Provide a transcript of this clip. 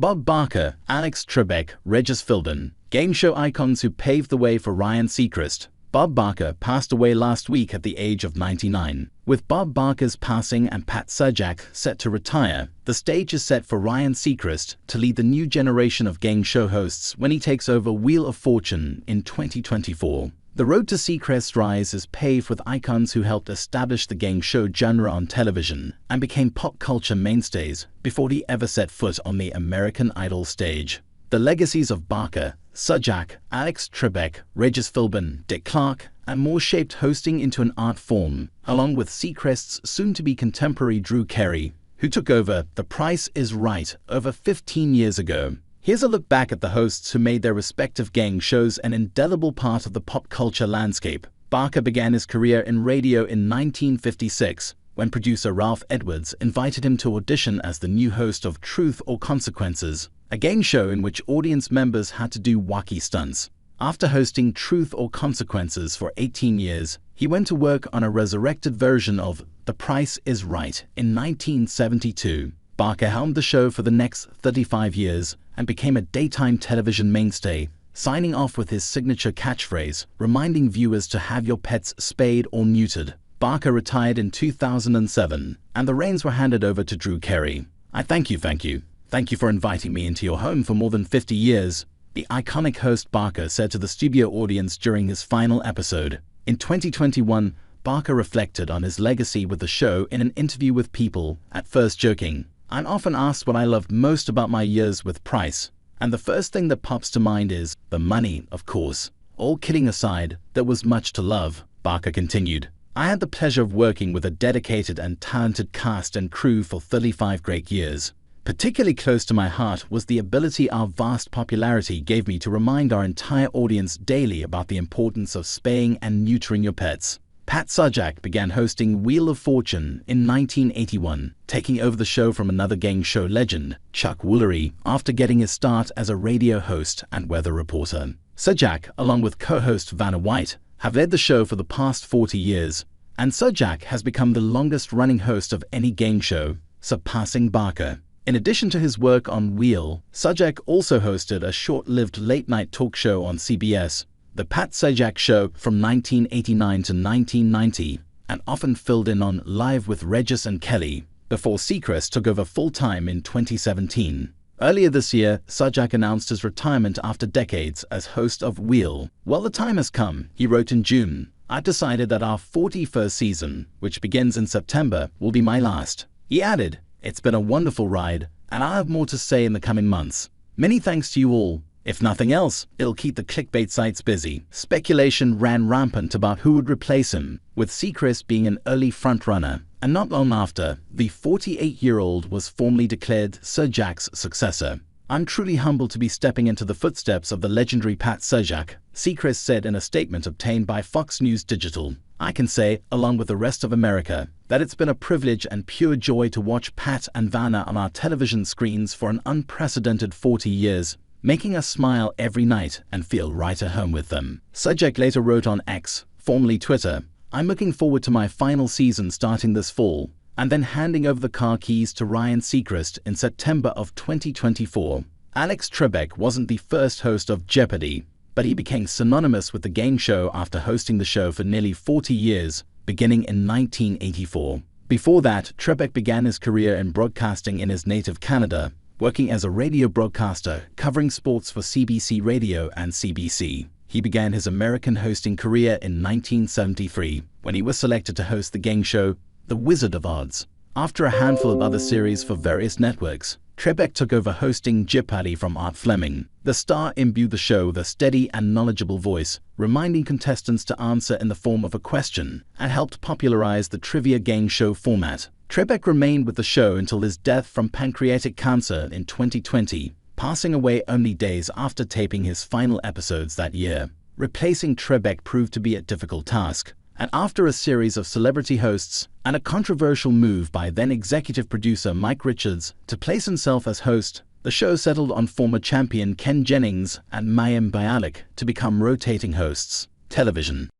Bob Barker, Alex Trebek, Regis Philbin, game show icons who paved the way for Ryan Seacrest. Bob Barker passed away last week at the age of 99. With Bob Barker's passing and Pat Sajak set to retire, the stage is set for Ryan Seacrest to lead the new generation of game show hosts when he takes over Wheel of Fortune in 2024. The road to Seacrest's rise is paved with icons who helped establish the game show genre on television and became pop culture mainstays before he ever set foot on the American Idol stage. The legacies of Barker, Sajak, Alex Trebek, Regis Philbin, Dick Clark, and more shaped hosting into an art form, along with Seacrest's soon-to-be contemporary Drew Carey, who took over The Price is Right over 15 years ago. Here's a look back at the hosts who made their respective gang shows an indelible part of the pop culture landscape. Barker began his career in radio in 1956, when producer Ralph Edwards invited him to audition as the new host of Truth or Consequences, a game show in which audience members had to do wacky stunts. After hosting Truth or Consequences for 18 years, he went to work on a resurrected version of The Price is Right in 1972. Barker helmed the show for the next 35 years and became a daytime television mainstay, signing off with his signature catchphrase, reminding viewers to have your pets spayed or neutered. Barker retired in 2007, and the reins were handed over to Drew Carey. Thank you for inviting me into your home for more than 50 years, the iconic host Barker said to the studio audience during his final episode. In 2021, Barker reflected on his legacy with the show in an interview with People, at first joking, "I'm often asked what I loved most about my years with Price, and the first thing that pops to mind is the money, of course. All kidding aside, there was much to love," Barker continued. "I had the pleasure of working with a dedicated and talented cast and crew for 35 great years. Particularly close to my heart was the ability our vast popularity gave me to remind our entire audience daily about the importance of spaying and neutering your pets." Pat Sajak began hosting Wheel of Fortune in 1981, taking over the show from another game show legend, Chuck Woolery, after getting his start as a radio host and weather reporter. Sajak, along with co-host Vanna White, have led the show for the past 40 years, and Sajak has become the longest-running host of any game show, surpassing Barker. In addition to his work on Wheel, Sajak also hosted a short-lived late-night talk show on CBS, The Pat Sajak Show, from 1989 to 1990, and often filled in on Live with Regis and Kelly, before Seacrest took over full-time in 2017. Earlier this year, Sajak announced his retirement after decades as host of Wheel. "Well, the time has come," he wrote in June. "I've decided that our 41st season, which begins in September, will be my last." He added, "It's been a wonderful ride, and I'll have more to say in the coming months. Many thanks to you all. If nothing else, it'll keep the clickbait sites busy." Speculation ran rampant about who would replace him, with Seacrest being an early frontrunner, and not long after, the 48-year-old was formally declared Sajak's successor. "I'm truly humbled to be stepping into the footsteps of the legendary Pat Sajak," Seacrest said in a statement obtained by Fox News Digital. "I can say, along with the rest of America, that it's been a privilege and pure joy to watch Pat and Vanna on our television screens for an unprecedented 40 years, making us smile every night and feel right at home with them." Sajak later wrote on X, formerly Twitter, "I'm looking forward to my final season starting this fall, and then handing over the car keys to Ryan Seacrest in September of 2024. Alex Trebek wasn't the first host of Jeopardy, but he became synonymous with the game show after hosting the show for nearly 40 years, beginning in 1984. Before that, Trebek began his career in broadcasting in his native Canada, working as a radio broadcaster covering sports for CBC Radio and CBC. He began his American hosting career in 1973, when he was selected to host the game show The Wizard of Oz. After a handful of other series for various networks, Trebek took over hosting Jeopardy from Art Fleming. The star imbued the show with a steady and knowledgeable voice, reminding contestants to answer in the form of a question, and helped popularize the trivia game show format. Trebek remained with the show until his death from pancreatic cancer in 2020, passing away only days after taping his final episodes that year. Replacing Trebek proved to be a difficult task, and after a series of celebrity hosts and a controversial move by then-executive producer Mike Richards to place himself as host, the show settled on former champion Ken Jennings and Mayim Bialik to become rotating hosts. Television.